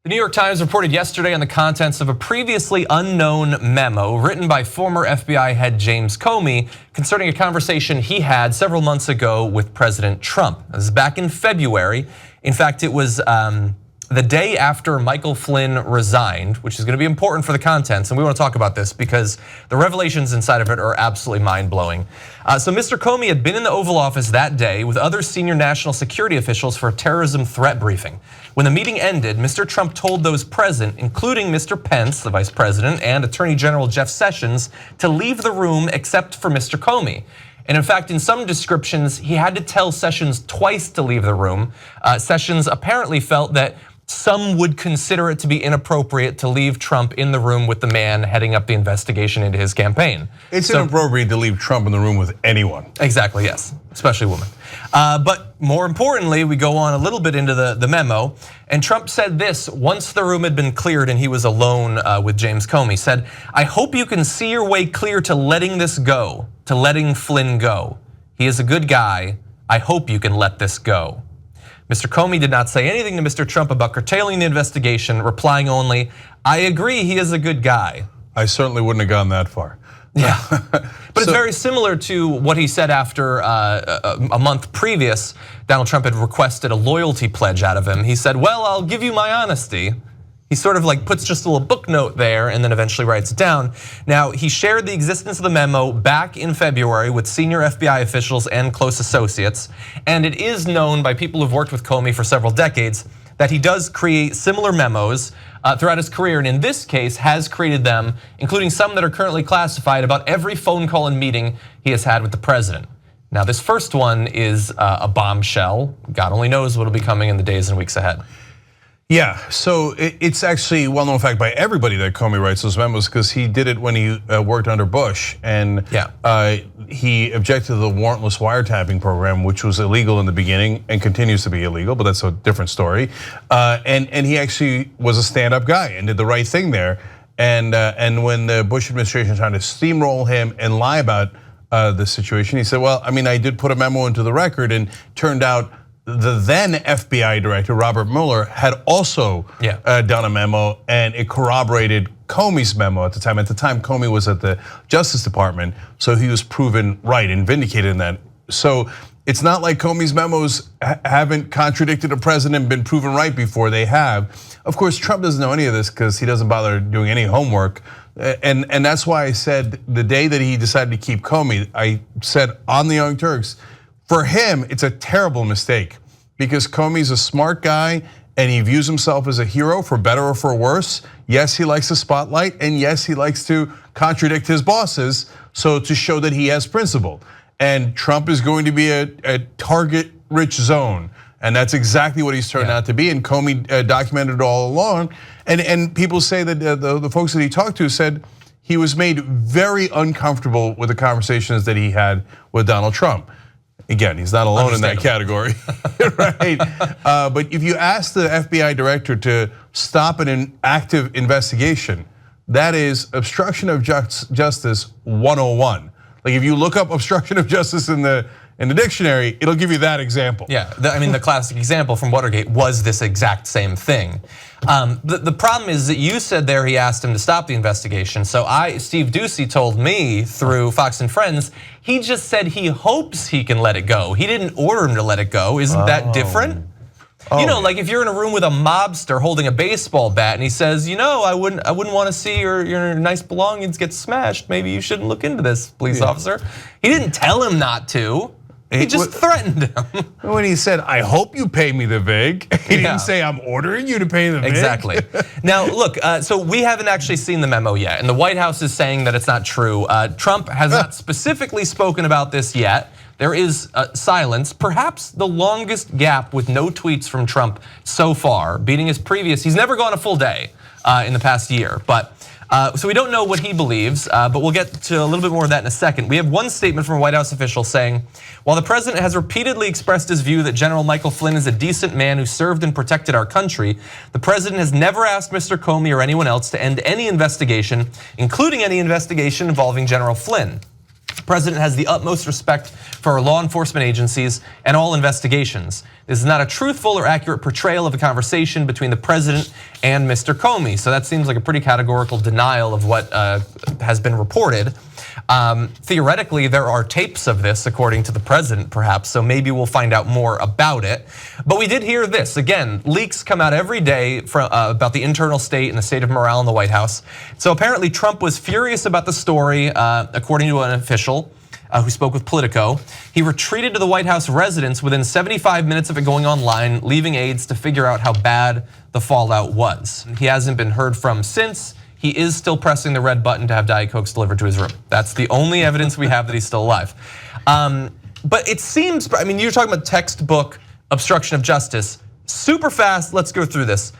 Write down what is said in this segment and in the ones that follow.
The New York Times reported yesterday on the contents of a previously unknown memo written by former FBI head James Comey concerning a conversation he had several months ago with President Trump. This is back in February. In fact, it was the day after Michael Flynn resigned, which is going to be important for the contents, and we want to talk about this because the revelations inside of it are absolutely mind-blowing. So Mr. Comey had been in the Oval Office that day with other senior national security officials for a terrorism threat briefing. When the meeting ended, Mr. Trump told those present, including Mr. Pence, the Vice President, and Attorney General Jeff Sessions, to leave the room except for Mr. Comey. And in fact, in some descriptions, he had to tell Sessions twice to leave the room. Sessions apparently felt that some would consider it to be inappropriate to leave Trump in the room with the man heading up the investigation into his campaign. It's inappropriate to leave Trump in the room with anyone. Exactly, yes, especially women. But more importantly, we go on a little bit into the memo, and Trump said this once the room had been cleared and he was alone with James Comey, said, "I hope you can see your way clear to letting this go, to letting Flynn go. He is a good guy. I hope you can let this go." Mr. Comey did not say anything to Mr. Trump about curtailing the investigation, replying only, "I agree, he is a good guy." I certainly wouldn't have gone that far. Yeah, but it's very similar to what he said after a month previous. Donald Trump had requested a loyalty pledge out of him. He said, "Well, I'll give you my honesty." He sort of like puts just a little book note there and then eventually writes it down. Now, he shared the existence of the memo back in February with senior FBI officials and close associates. And it is known by people who've worked with Comey for several decades that he does create similar memos throughout his career, and in this case has created them, including some that are currently classified, about every phone call and meeting he has had with the president. Now, this first one is a bombshell. God only knows what'll be coming in the days and weeks ahead. Yeah, so it's actually well-known fact by everybody that Comey writes those memos because he did it when he worked under Bush, and he objected to the warrantless wiretapping program, which was illegal in the beginning and continues to be illegal, but that's a different story. And he actually was a stand-up guy and did the right thing there. And when the Bush administration tried to steamroll him and lie about the situation, he said, "Well, I mean, I did put a memo into the record, and turned out the then FBI director, Robert Mueller, had also done a memo, and it corroborated Comey's memo at the time. At the time, Comey was at the Justice Department, so he was proven right and vindicated in that. So it's not like Comey's memos haven't contradicted a president and been proven right before. They have. Of course, Trump doesn't know any of this because he doesn't bother doing any homework. And that's why I said the day that he decided to keep Comey, I said on the Young Turks, for him, it's a terrible mistake because Comey's a smart guy and he views himself as a hero for better or for worse. Yes, he likes the spotlight, and yes, he likes to contradict his bosses, so to show that he has principle. And Trump is going to be a target-rich zone, and that's exactly what he's turned out to be. And Comey documented it all along. And people say that the folks that he talked to said he was made very uncomfortable with the conversations that he had with Donald Trump. Again, he's not alone in that category, right? But if you ask the FBI director to stop an active investigation, that is obstruction of justice 101. Like if you look up obstruction of justice in the dictionary, it'll give you that example. Yeah, I mean the classic example from Watergate was this exact same thing. The problem is that you said there he asked him to stop the investigation. So Steve Doocy told me through Fox and Friends, he just said he hopes he can let it go. He didn't order him to let it go. Isn't that different? You know, like if you're in a room with a mobster holding a baseball bat and he says, you know, I wouldn't want to see your nice belongings get smashed. Maybe you shouldn't look into this, police officer. He didn't tell him not to. He just threatened him. When he said, "I hope you pay me the vig," he didn't say, "I'm ordering you to pay the vig." Exactly. Now, look, so we haven't actually seen the memo yet, and the White House is saying that it's not true. Trump has not specifically spoken about this yet. There is silence, perhaps the longest gap with no tweets from Trump so far, beating his previous. He's never gone a full day in the past year, but. So we don't know what he believes, but we'll get to a little bit more of that in a second. We have one statement from a White House official saying, while the president has repeatedly expressed his view that General Michael Flynn is a decent man who served and protected our country, the president has never asked Mr. Comey or anyone else to end any investigation, including any investigation involving General Flynn. President has the utmost respect for our law enforcement agencies and all investigations. This is not a truthful or accurate portrayal of a conversation between the president and Mr. Comey. So that seems like a pretty categorical denial of what has been reported. Theoretically, there are tapes of this, according to the president, perhaps, so maybe we'll find out more about it. But we did hear this. Again, leaks come out every day about the internal state and the state of morale in the White House. So apparently Trump was furious about the story, according to an official who spoke with Politico. He retreated to the White House residence within 75 minutes of it going online, leaving aides to figure out how bad the fallout was. He hasn't been heard from since. He is still pressing the red button to have Diet Cokes delivered to his room. That's the only evidence we have that he's still alive. But it seems, I mean, you're talking about textbook obstruction of justice. Super fast, let's go through this.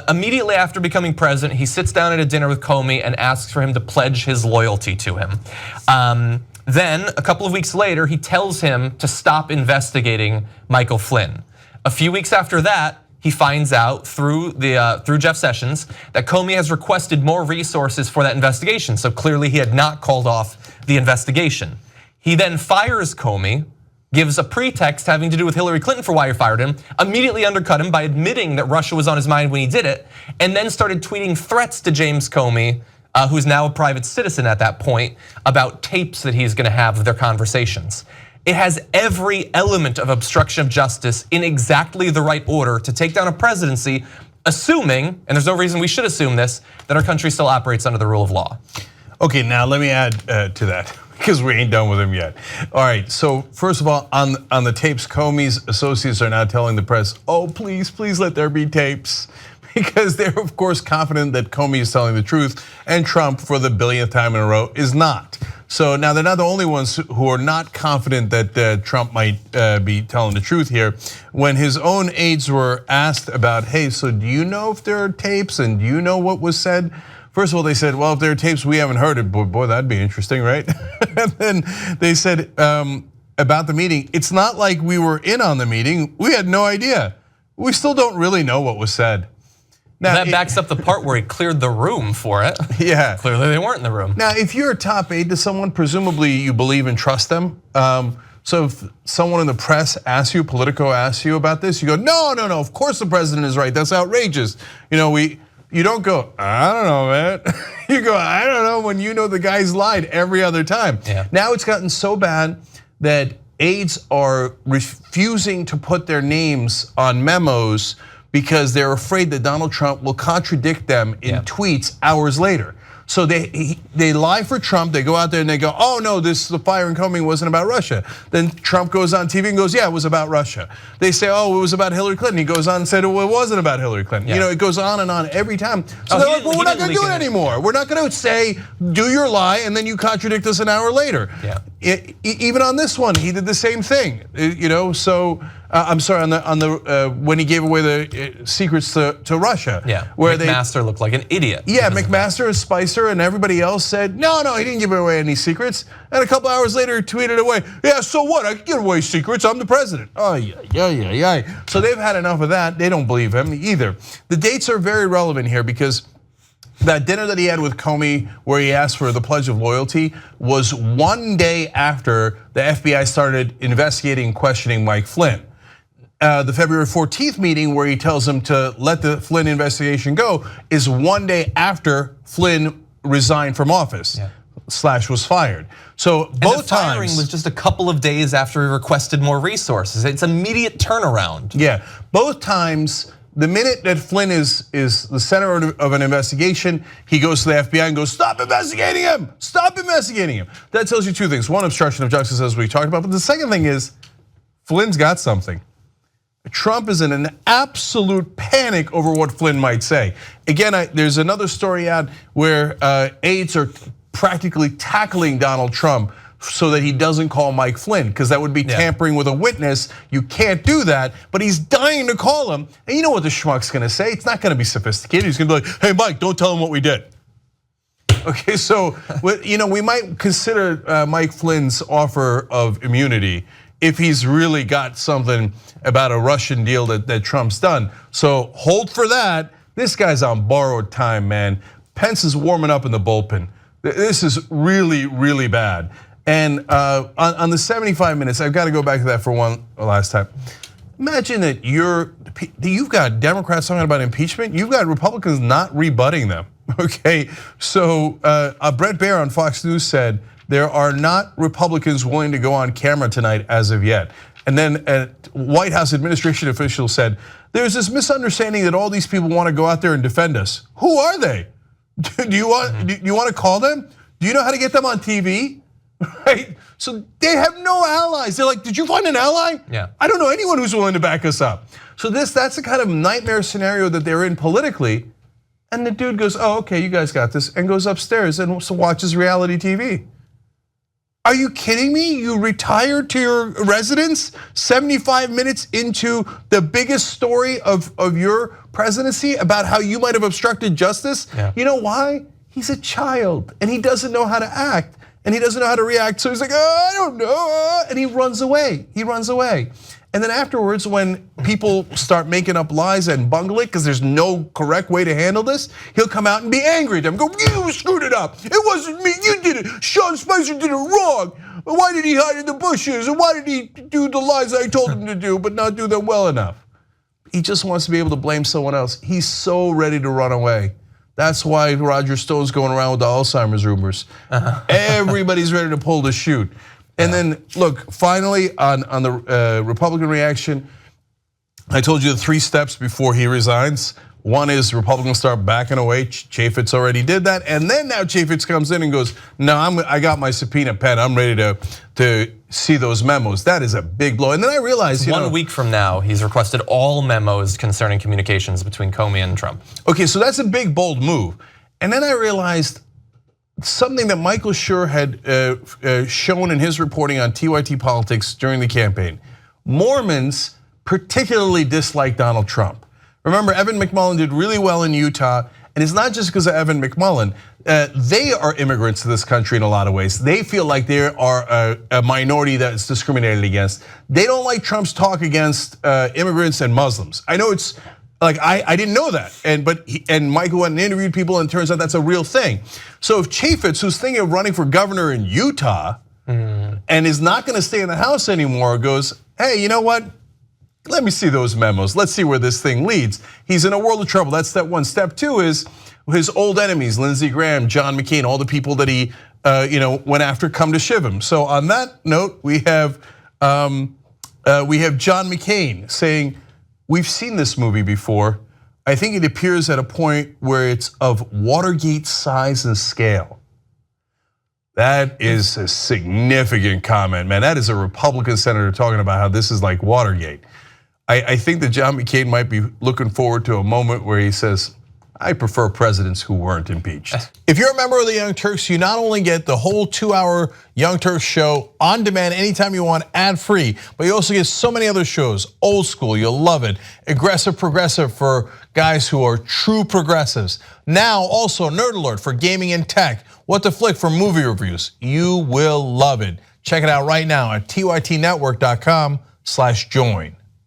Immediately after becoming president, he sits down at a dinner with Comey and asks for him to pledge his loyalty to him. Then, a couple of weeks later, he tells him to stop investigating Michael Flynn. A few weeks after that, he finds out through Jeff Sessions that Comey has requested more resources for that investigation. So clearly he had not called off the investigation. He then fires Comey, gives a pretext having to do with Hillary Clinton for why he fired him, immediately undercut him by admitting that Russia was on his mind when he did it, and then started tweeting threats to James Comey, who's now a private citizen at that point, about tapes that he's gonna have of their conversations. It has every element of obstruction of justice in exactly the right order to take down a presidency, assuming, and there's no reason we should assume this, that our country still operates under the rule of law. Okay, now let me add to that, because we ain't done with him yet. All right, so first of all, on the tapes, Comey's associates are now telling the press, oh, please let there be tapes. Because they're of course confident that Comey is telling the truth and Trump, for the billionth time in a row, is not. So now they're not the only ones who are not confident that Trump might be telling the truth here. When his own aides were asked about, hey, so do you know if there are tapes and do you know what was said? First of all, they said, well, if there are tapes, we haven't heard it. Boy, that'd be interesting, right? And then they said about the meeting, it's not like we were in on the meeting. We had no idea. We still don't really know what was said. Now, that backs up the part where he cleared the room for it. Yeah. Clearly they weren't in the room. Now, if you're a top aide to someone, presumably you believe and trust them. So if someone in the press asks you, Politico asks you about this, you go, no, of course the president is right. That's outrageous. You don't go, I don't know, man. You go, I don't know, when you know the guy's lied every other time. Yeah. Now it's gotten so bad that aides are refusing to put their names on memos because they're afraid that Donald Trump will contradict them in tweets hours later. So they lie for Trump, they go out there and they go, oh no, the fire in Comey wasn't about Russia. Then Trump goes on TV and goes, yeah, it was about Russia. They say, oh, it was about Hillary Clinton. He goes on and said, oh, it wasn't about Hillary Clinton. Yeah. It goes on and on every time. So they're like, well, we're not gonna do it anymore. We're not gonna say, do your lie, and then you contradict us an hour later. Yeah. Even on this one, he did the same thing. So I'm sorry, on the when he gave away the secrets to Russia. Yeah, where McMaster looked like an idiot. Yeah, McMaster and Spicer and everybody else said, no, he didn't give away any secrets. And a couple hours later, he tweeted away, yeah, so what? I can give away secrets, I'm the president. Oh, yeah. So they've had enough of that. They don't believe him either. The dates are very relevant here because that dinner that he had with Comey, where he asked for the Pledge of Loyalty, was one day after the FBI started investigating and questioning Mike Flynn. The February 14th meeting, where he tells him to let the Flynn investigation go, is one day after Flynn resigned from office. / was fired. So both the firing times was just a couple of days after he requested more resources. It's immediate turnaround. Yeah, both times. The minute that Flynn is the center of an investigation, he goes to the FBI and goes, stop investigating him, stop investigating him. That tells you two things. One, obstruction of justice, as we talked about, but the second thing is Flynn's got something. Trump is in an absolute panic over what Flynn might say. Again, there's another story out where aides are practically tackling Donald Trump so that he doesn't call Mike Flynn, because that would be tampering with a witness. You can't do that, but he's dying to call him. And you know what the schmuck's gonna say? It's not gonna be sophisticated. He's gonna be like, hey Mike, don't tell him what we did. Okay, so we might consider Mike Flynn's offer of immunity if he's really got something about a Russian deal that Trump's done. So hold for that. This guy's on borrowed time, man. Pence is warming up in the bullpen. This is really, really bad. And on the 75 minutes, I've got to go back to that for one last time. Imagine that you've got Democrats talking about impeachment. You've got Republicans not rebutting them. Okay, so Brett Baer on Fox News said there are not Republicans willing to go on camera tonight as of yet. And then White House administration officials said there's this misunderstanding that all these people want to go out there and defend us. Who are they? Do you want to call them? Do you know how to get them on TV? Right? So they have no allies. They're like, did you find an ally? Yeah. I don't know anyone who's willing to back us up. So that's the kind of nightmare scenario that they're in politically. And the dude goes, oh, okay, you guys got this, and goes upstairs and watches reality TV. Are you kidding me? You retired to your residence 75 minutes into the biggest story of your presidency about how you might have obstructed justice? Yeah. You know why? He's a child and he doesn't know how to act and he doesn't know how to react. So he's like, oh, I don't know. And he runs away. He runs away. And then afterwards, when people start making up lies and bungle it because there's no correct way to handle this, he'll come out and be angry at them. Go, you screwed it up. It wasn't me. You did it. Sean Spicer did it wrong. Why did he hide in the bushes? And why did he do the lies I told him to do, but not do them well enough? He just wants to be able to blame someone else. He's so ready to run away. That's why Roger Stone's going around with the Alzheimer's rumors. Everybody's ready to pull the chute. And then look, finally on the Republican reaction, I told you the 3 steps before he resigns. One is Republicans start backing away. Chaffetz already did that, and then now Chaffetz comes in and goes, "No, I got my subpoena pen. I'm ready to see those memos." That is a big blow. And then I realized, 1 week from now, he's requested all memos concerning communications between Comey and Trump. Okay, so that's a big, bold move. And then I realized something that Michael Schur had shown in his reporting on TYT Politics during the campaign. Mormons particularly dislike Donald Trump. Remember, Evan McMullin did really well in Utah, and it's not just because of Evan McMullin. They are immigrants to this country in a lot of ways. They feel like they are a minority that's discriminated against. They don't like Trump's talk against immigrants and Muslims. I know it's like I didn't know that, and Michael went and interviewed people, and it turns out that's a real thing. So if Chaffetz, who's thinking of running for governor in Utah, and is not going to stay in the House anymore, goes, hey, you know what? Let me see those memos. Let's see where this thing leads. He's in a world of trouble. That's step 1. Step 2 is his old enemies, Lindsey Graham, John McCain, all the people that he went after come to shiv him. So on that note, we have John McCain saying, we've seen this movie before. I think it appears at a point where it's of Watergate size and scale. That is a significant comment, man. That is a Republican senator talking about how this is like Watergate. I think that John McCain might be looking forward to a moment where he says, I prefer presidents who weren't impeached. If you're a member of the Young Turks, you not only get the whole 2-hour Young Turks show on demand anytime you want, ad-free, but you also get so many other shows. Old School, you'll love it. Aggressive Progressive for guys who are true progressives. Now also Nerd Alert for gaming and tech. What to Flick for movie reviews. You will love it. Check it out right now at tytnetwork.com/join.